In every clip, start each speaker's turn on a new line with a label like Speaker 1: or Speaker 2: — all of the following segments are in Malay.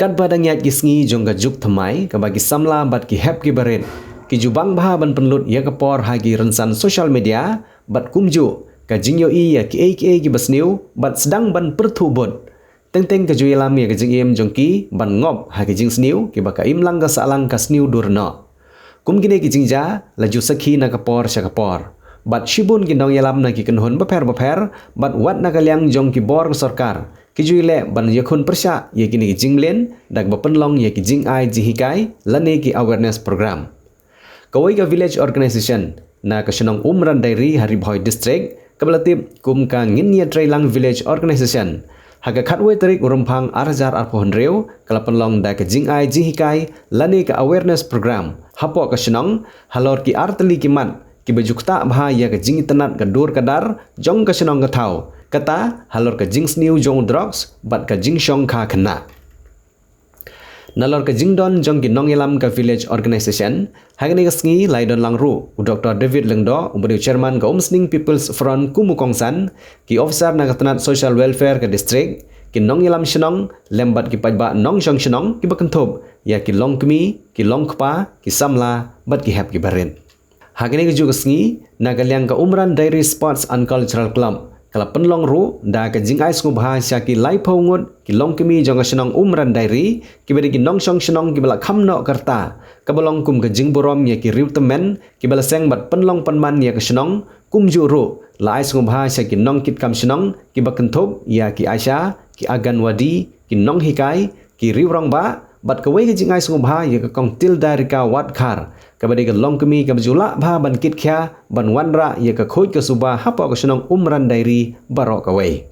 Speaker 1: Kat badang yat gisngi jong ka juk thamai ka bagi samla bat ki hep ki barin. Ki jubang baha ban penlut ya kapor hagi rensan social media bat kumju ka jingyo i ya ki basniu bat sedang ban perthubot. Teng ka juilam ya ka jingim jong ki ban ngop hagi jing sniu ki baka imlang ka salang ka sniu durno. Kum gine ki jingja laju sakhi na kapor sya kapor. Bat shibun ki nong yalam na ki kenhun baper bat wat na kalyang jong ki bor sarkar. Kijuile ban yakun persya ye kini ki jinglen dak bapenlong ye ki jing ai jihikai lane ki awareness program. Kawai ka village organization na kasenong umran dairi Haribhoi district kabalatip kum ka nginya trailang village organization haga khatwe tarik urumpang arjar arpohon reu kalapenlong dak jing ai jihikai lane ka awareness program hapo kasenong halor ki arteli kimat ki bajukta bha ya ka jingi tenat ka dur kadar jong kasenong ka thau kata halor ka jing sniu jong drugs bat ka jing shong kha khna nalor ka jing don jong ki nong yalam ka village organization hagni ka sngi laidon langru Dr. David Lengdo umbu chairman ka Umsning People's Front Kumukongsan ki officer na katanat social welfare ka district ki nong yalam shnong lembat ki pajba nong shong shnong ki bakanthop ya ki longkmi ki longkpa ki samla bat ki hep ki barin hagni ka ju ka sngi na kalyang ka umran dairy sports and cultural club kala penlong ru da ka jing ais ngo bahasa ki lai phongut ki long kemi jong senong umran dairi ki beri ki nong song senong ki bala khamno karta ka balong kum ka jing borom ya ki riutemen ki bala seng bat penlong panman ya ka senong kum ju ru la ais ngo bahasa ki nong kit kam senong ki bakenthop ya ki aisha ki agan wadi ki nong hikai ki riurong ba bat ka wei ka jing ais ngo bha ya ka kong til dari ka wat khar kabadi ka long kemi ka bjula bha ban kit kya ban wanra ya ka khoj ka suba hapo ka senong umran dairi baro ka wei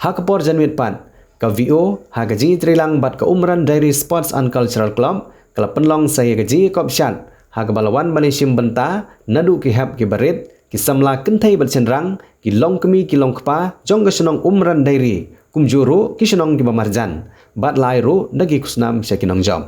Speaker 1: ha ka por janwit pan ka vo ha ka jingi trilang bat ka umran dairi sports and cultural club kala penlong saya ka jingi kop shat ha ka balawan bani sim benta nadu ki hap ki barit ki samla kenthai bat senrang ki long kemi ki long kpa jong ka senong umran dairi kumjuru ki senong ki bamarjan bat lai ru dagi kusnam sya ki nong jom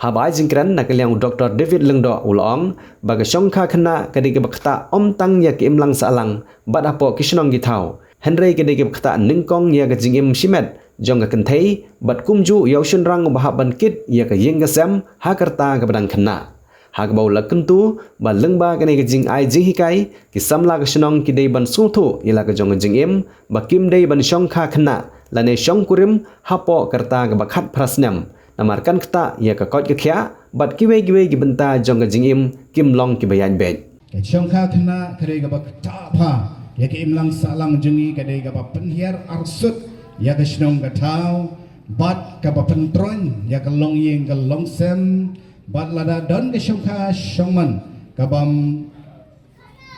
Speaker 1: Habai jingkran na kalyang Dr. David Lengdo ulong baga shongkha khna kadi ke bakta omtang ya ke imlang salang bad apo kishnong githau Henry kadi ke bakta ningkong ya ke jingim shimet jong ka kenthei bad kumju yaushun rang bahaban kit ya ke yengasam hakarta ka badang khna hak bau lakentu ba lengba kani ke jing ai jihikai ki samla ka shnong ki dei ban suthu ila ka jong jingim ba kim dei ban shongkha khna lane shongkurim hapo karta ka bakhat prasnam namarkan kata ya ka kot ka khya bat kiwe ki benta jong ka jingim kim long ki bayan bet
Speaker 2: ke chongkha khna khare ga bak ta pha ya ke imlang salang jengi ka dei ga ba penhiar arsut ya ka shnong ka thau bat ka ba pentron ya ka long yeng ka long sem bat lada don ke chongkha shongman ka bam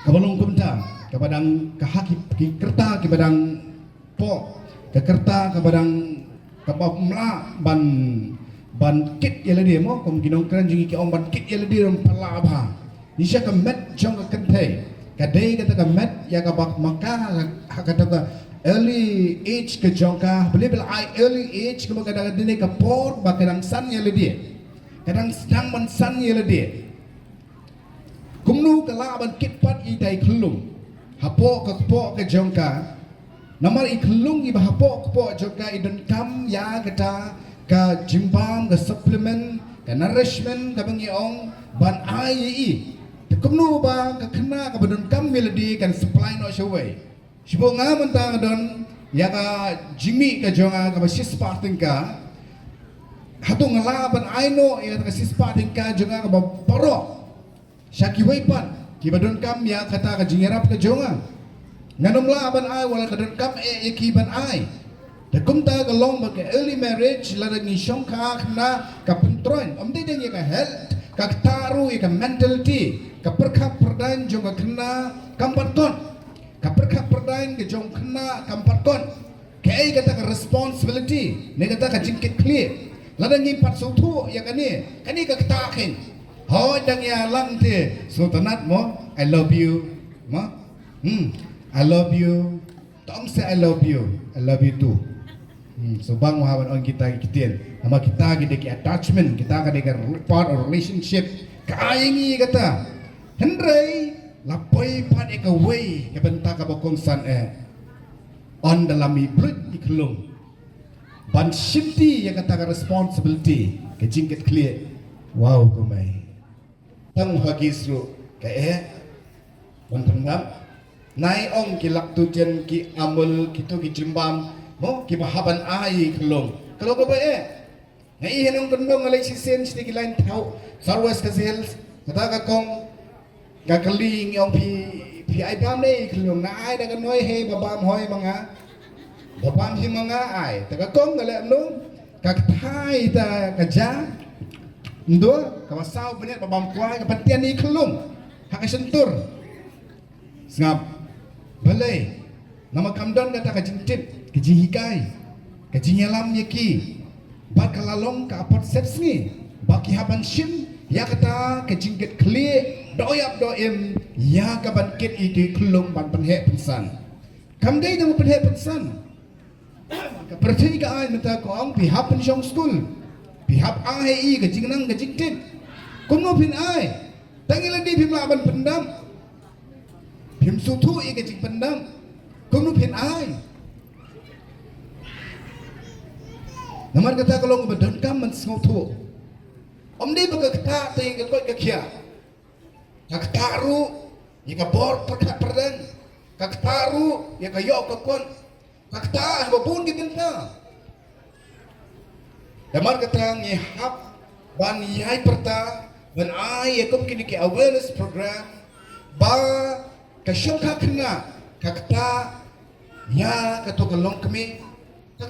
Speaker 2: ka balong kumta ka badang ka haki ki kerta ki badang po ka kerta ka badang ka ba mla ban kit yela dia mo kom ginong kran jingi ki om ban kit yela dia pala ba nisha ka met jong ka kenthe ka dei ka ta met ya ka bak maka ha ka ta early age ka jong ka beli I early age ka ka dine ka por ba kadang san yela dia kadang sedang ban san yela dia kumnu ka la ban kit pat i dai klung hapo ka jong ka namar i klung i ba hapo jong ka i don kam ya ka ka jimbam ka supplement ka nourishment ka bangi ong ban ai te kumnu ba ka khna ka badon kam melody kan supply no showay shibo nga mantang don ya ka jimi ka jonga ka ba sisparting ka hatu ngala ban ai no ya ka sisparting ka jonga ka ba paro shaki pan ki badon kam ya kata ka jingerap ka jonga nganom la ban ai wala ka don kam ki ban ai da kumta ka long ba ka early marriage la ngi shongkha khna ka puntron amde deng ka health ka taru ka mentality ka perkha perdan jong ka khna kampaton ka perkha perdan ke jong khna kampaton ke ai kata ka responsibility ne kata ka jingkit clear la ngi pat so thu ya kani ka takin ho dang ya lang te so tanat mo I love you ma I love you tong say I love you too so bang mahawan on kita kitien nama kita gede ki attachment kita gede ka part of relationship kaingi kata Henry lapoi pat eka way ka benta ka bokong san on dalam iblut iklung ban shifty yang kata responsibility ke jingket clear wow kumai tang hagi sru ke ban pendam nai ong ki laktu jen ki amul kitu ki jimbam mo ki bahaban ai kelong kalau ko ngai henong kendong alai sisen sedikit lain tahu sarwas kasel kata ka kong gakaling yang pi ai bam nei kelong na ai da kan noi he babam hoi manga babam hi manga ai ta ka kong gale nung ka thai ta ka ja ndo ka masau benet babam kwai ka patian ni kelong hak sentur ngap balai nama kamdan kata ka jintip ke jihikai ke jinyalam yaki bak kalalong ka apot seps ni baki haban shim ya kata ke jingket clear doyap doim ya ka ban kit iki klung ban penhe pensan kamdai nama penhe pensan ka percaya ka ai mata ko ang pi hap pensiong school pi hap ai ke jingnang ke jingtip kuno pin ai tangila di pim laban pendam pim sutu i ke jing pendam kuno pin ai namar kata kalau ngebedon kam men ngotu om di baga kata ting ke koi ke kia ka taru ya ka bor perkat perden ka taru ya ka yo ka kon ka ta babun gitin ta namar kata ngi hap ban yai perta ban ai ya kom kini ke awareness program ba ka shongka kena ka kata ya ka to kalong kami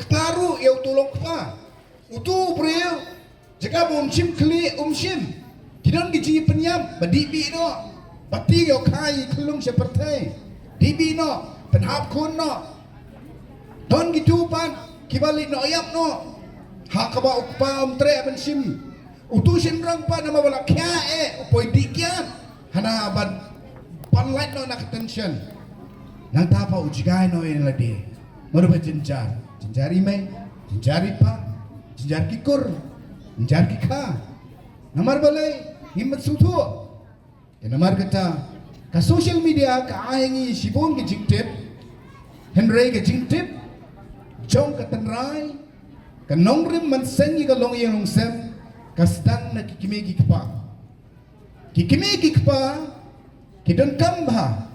Speaker 2: taru ya utulong pa utu priyo jika umshim kli umshim kidon giji penyam badibi no bati yo kai kelung seperti dibi no penhap kun no don gitu pan kibalik no ayam no hakaba ukpa tre bensim utu sinrang pa nama bala kya upoi dikyan hana ban panlight no nak attention nang tapa ujigai no en ladi maru jenjar jenjari mai jenjari pa jenjar kikur jenjar kika namar balai himmat sutu ke namar kata ka social media ka ahengi sibon ke jingtip henry ke jingtip jong ka tanrai ka nongrim man sengi ka long yang sem ka sedang na kikimegi kpa kidon kamba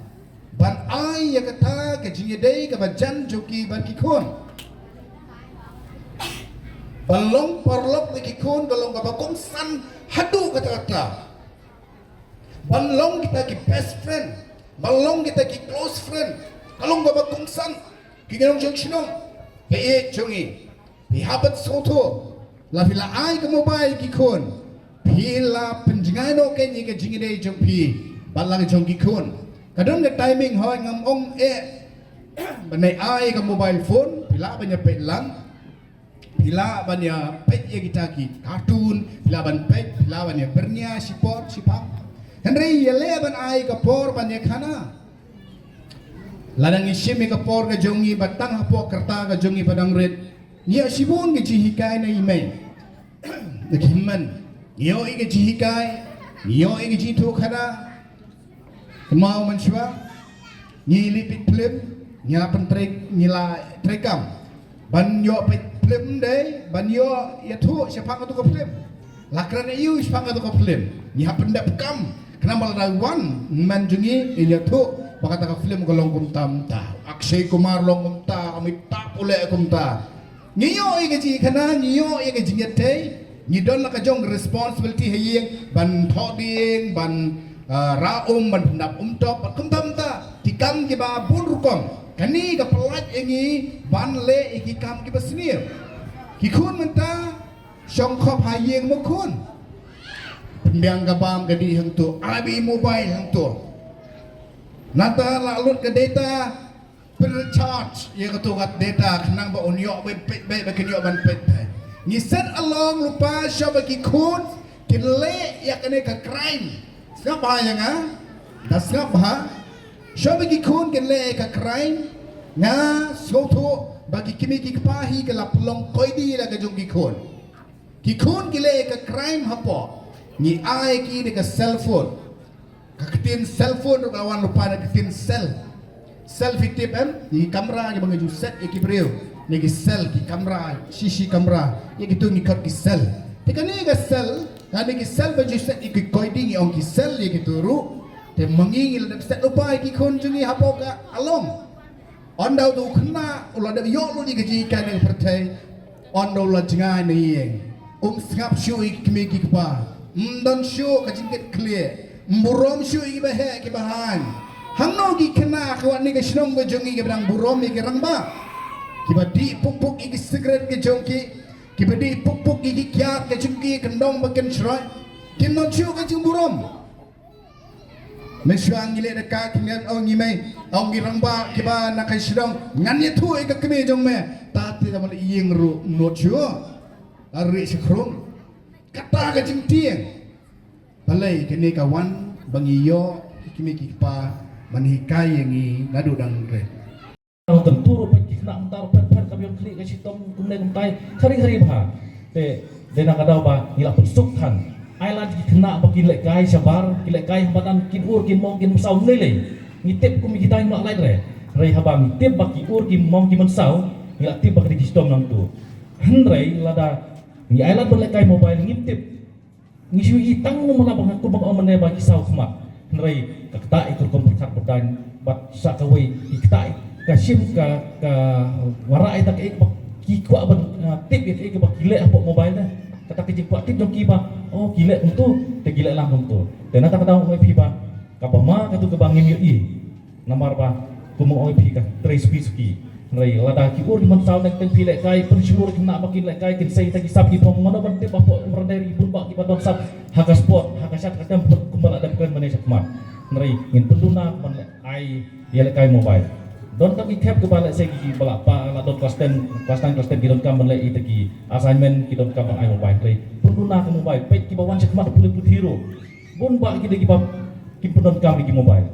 Speaker 2: ban ai ya kata ke jingedei ka bajan joki ban kikon balong parlok ni kikon balong ka bakong san hadu kata-kata balong kita ki best friend balong kita ki close friend kalong ka bakong san kigenong jengsinong pe jongi pi habat soto la pila ai ka mobile kikon pila penjingai no kenyi ka jingedei jong pi balang jong kikon kadang ke timing hoy ngam ong banai ai ka mobile phone pila banya pe lang pila banya pet ya kita ki kartun pila ban pet pila banya bernia sipor sipang henry yele ban ai ka por banya khana ladang isim ka por ka jongi batang hapo kerta ka jongi padang red nia sibun ke jihikai na imei nakimman nio i ke jihikai nio i ke jitu khana mau mencoba nyilipit film nyapen trek nyila trekam ban yo pet film deh ban yo ya tu siapa tu ke film lakran iu siapa tu ke film nyapen dak kam kenapa ada wan manjungi ini tu bakata ke film golong kumtam ta Akshay Kumar long kumta Amitabh pule kumta ngiyo i gaji kana ngiyo i gaji ngete ngidon la ka jong responsibility hayeng ban thoding ban raum ban pendap top kumtam ta tikam ki ba bun rukong kani ka pelat engi ban le iki kam ki basnir ki kun menta syong khop hayeng mo kun pembiang ka bam gadi hang tu abi mobile hang tu nata lalut ke data per charge ye ka tu kat data kenang ba onyo be be kenyo ban pet ni set along lupa syaba ki kun ki le ya kene ka crime siapa yang das ngapa syaba ki kun ki le ka crime nga soto bagi kimi ki pahi ke lapulong koidi la ka jong ki kun ki le ka crime hapo ni ai ki de ka cellphone kakitin cellphone ro kawan lupa na kakitin selfie tip ni kamera ni bangaju set iki brio ni ki sel ki kamera sisi kamera ye gitu ni kat ki sel tekani ga sel ani ki sel ba ju set ki koiding ong ki sel ye gitu ru te mangingil da set upai ki kon jungi hapoka along ondau tu kena ulah da yo lu ni ki kan ni pertai ondau la jangai ni yeng ngap shu ki mi ki pa dan shu ka jingket clear burom shu ki ba he ki bahan hangno ki kena kawan ni ke shnong go jongi ke bang burom ki rangba ki ba di puk ki cigarette ke jongki ki ba di puk ki kya ke jongki kendong baken shrai kin non shu ka jing burom meshuang ile de ka kingan ong ni mai ong ki rangba ki ba na kai shnong ngan ye thu ke keme jong me ta ti da mal yeng ru not shu ari shkrum kata ka jing tieng balai kene kawan bangiyo kimi ki pa manhikai yang i nadu dang re
Speaker 3: orang tentu rupa kena antar per kami klik ke sitom kemudian mentai hari-hari bah de nak ada bah ila pensukhan ailan kena bagi lek kai sabar lek kai badan kin ur kin mong kin musau lele ngitip kumi kita mak lain re habang ngitip bagi ur kin mong kin musau ila tip bagi sitom nang tu henrei lada ni ailan berlek kai mobile ngitip ngisui hitang mana bang aku bang omene bagi sau khmat henrei kakta ikut komperkat berdan bat sakawai ikta ka sim ka warai tak ik ki kwa ban tip ik ba gile apa mobile dah kata ke jipua tip jong ki ba oh gile untuk te gile lang untuk dan nata kata oi pi ba ka pa ma ka tu ke bangin yo i namar ba kumo oi pi ka trace pi ski rai lada ki ur man saw nek teng pi lek kai pun syur ki nak makin lek kai kin sei tagi sap ki pom ngono ban tip apa renderi bun ba ki ba don sap haka sport haka sat kadam kumbal ada bukan manesha kemar rai ngin penduna man ai dia lek kai mobile don tak ikap ke balik saya gigi balak pa la don kelas 10 gidon kam menlai itagi assignment gidon kam ai mobile tray penduna ke mobile pet ki bawan sekmat pulih hero bon ba ki degi bab ki pendon kam gigi mobile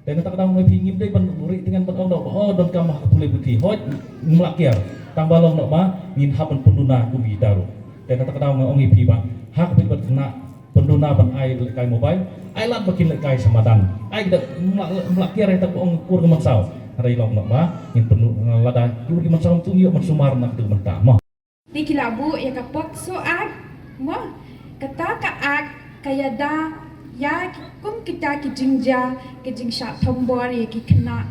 Speaker 3: dan tak kadang mai pingim dei ban uri dengan ban oh don kam pulih putih hot melakiar tang balong nok ma ngin haban penduna ku bi daru dan tak kadang ong ipi ba hak bi ban kena penduna ban ai kai mobile ai lat bakin kai samadan ai dak melakiar tak ong kur ke mansau hari long nak ba in penuh lada yuri man salam tu yo man sumar nak tu mentah mah
Speaker 4: di kilabu ya kapok so ag mo kata ka ag kaya da ya kum kita ki jingja ki jingsha thombor ya ki kena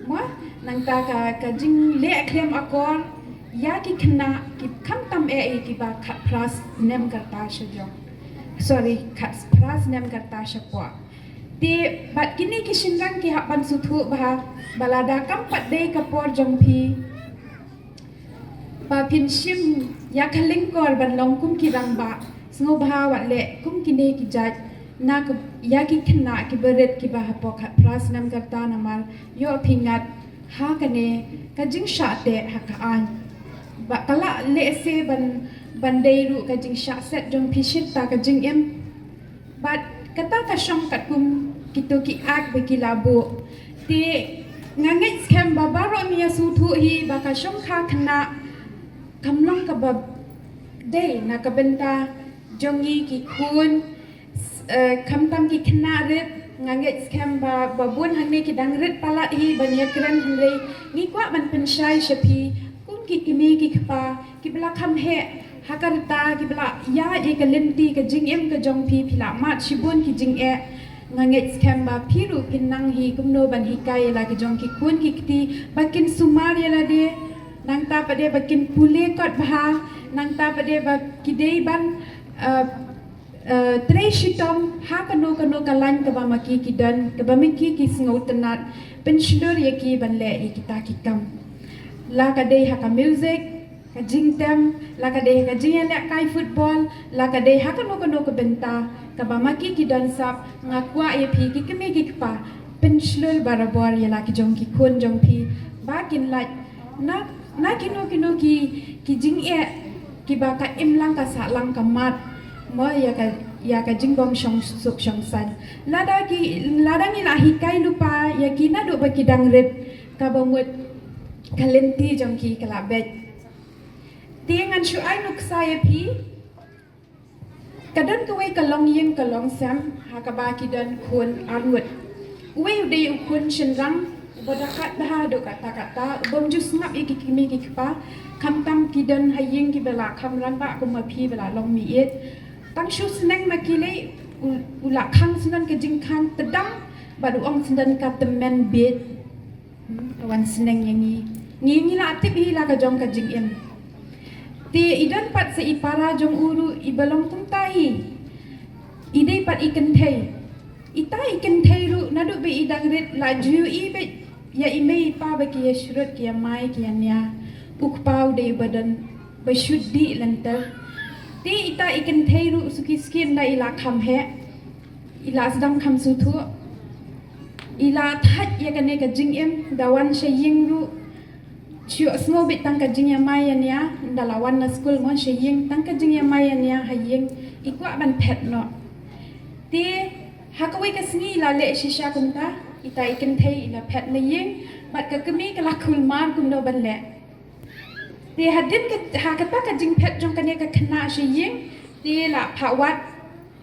Speaker 4: mo nang ta ka jing le klem akor ya ki kena ki kam tam ki ba khat pras nem karta shajo sorry khat pras nem karta shapwa di bat kini ki shinrang ki hapan suthu bah balada kampat dei kapor jongpi ba pin shim ya khaling kor ban long kum ki rangba sngo bha wat le kum kini ki jat na ya ki khna ki beret ki ba hapok pras nam karta namar yo pingat ha kane ka jing sha te ha ka an ba kala le se ban dei ru ka jing sha set jongpi shit ta ka jing em bat kata ka shong kat kum kito ki ak be ki labu ti ngangai scam babaro mi su thu hi ba ka shong kha khna kamlong ka ba dei na ka benta jongi ki kun kam tam ki khna ret ngangai scam ba babun hanne ki dang ret pala hi banya kran hre ni kwa ban pen shai shapi kun ki kimi ki khpa ki bla kham he hakarta ki bla ya e ka lenti ka jing em ka jong phi phila ma chibun ki jing e nganget scam ba phiru kin nang hi kumno ban hi kai la ki jong ki kun ki kti bakin sumar ya la de nang ta pade bakin pule kot bha nang ta pade ba ki dei ban tre shitom ha kano ka lan ka ba maki ki dan ka ba miki ki sngotenat pensionor ye ki ban le i kita ki kam la ka dei ha ka music ka jingtem la ka dei ka jing le kai football la ka dei ha kano ka benta ka ba maki ki dan sap ngakwa ye phi ki kemi ki pa pensionor barabor ye la ki jong ki kun jong phi ba kin la na kino ki jing e ki ba ka im lang ka sa lang ka mat mo ya ka jing bom shong suk shong san lada ni la hi kai lupa ya ki na do ba ki dang ret ka ba mut kalenti jong ki kala bet tiangan shu ai nuk sa ye phi kadan ko wei kalong yeng kalong sam ha ka ba ki dan kun arnut wei de kun shin rang Badakat bahaduk kata-kata bomju sengap iki kimi kikpa kam tam kidan haying ki bela kam ramba kuma pi bela long mi it tang shu seneng makile ula khang sunan ke jing khang tedang badu ong sunan ka temen bit wan seneng yangi ngi la atip hi la ka jong ka jing em ti idan pat se ipara jong uru ibalong tum tahi idei pat ikan thei ita ikan thei ru nadu be idang ret la ju i be ya ime pa ba ki shrut ki mai ki nya uk pau de badan ba shuddi lantar ti ita ikan thei ru suki skin la ila kham he ila sedang kham su thu ila that ya kane ka jing em dawan she ying ru Chio semua bit tangka jing yang mai nya dalawan na school mon she ying tangka jing yang mai nya ha ying ikwa ban pet no ti hakawai ka singi la le shisha kunta ita ikan thei ila pet na ying bat ka kemi ka lakul man kum no ban le ti hadin ka hakata ka jing pet jong kane ka khna she ying ti la phawat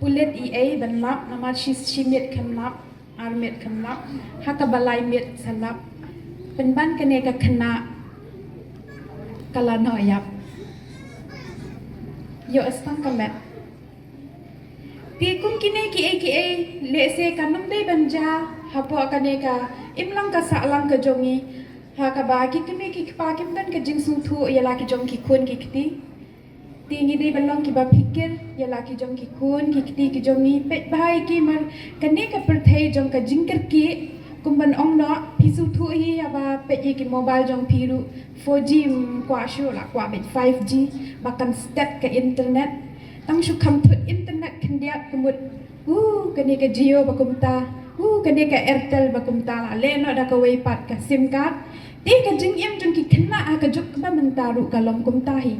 Speaker 4: pulet ea ban lap nama shi met kan lap armet kan lap hakabalai met salap penban kane ka khna kala no yap yo astang kamet ti kum kine ki e le se kanum dei banja hapo kane ka imlang ka sa lang ka jongi ha ka ba ki kime ki pa kim dan ka jing sung thu ya la ki jong ki kun ki kiti ti ngi dei balong ki ba pikir ya la ki jong ki kun ki kiti ki jongi pet bai ki mar kane ka perthei jong ka jing ker ki kumban ong no pisu thu hi aba pe ki mobile jong piru 4G kwa shu la kwa bet 5G bakan step ke internet tang shu kam put internet kan dia kumut kane ka Jio bakumta kane ka Airtel bakumta la le no da ka wei pat ka sim card ti ka jing em jong ki khna ka juk ba mentaru ka lom kumta hi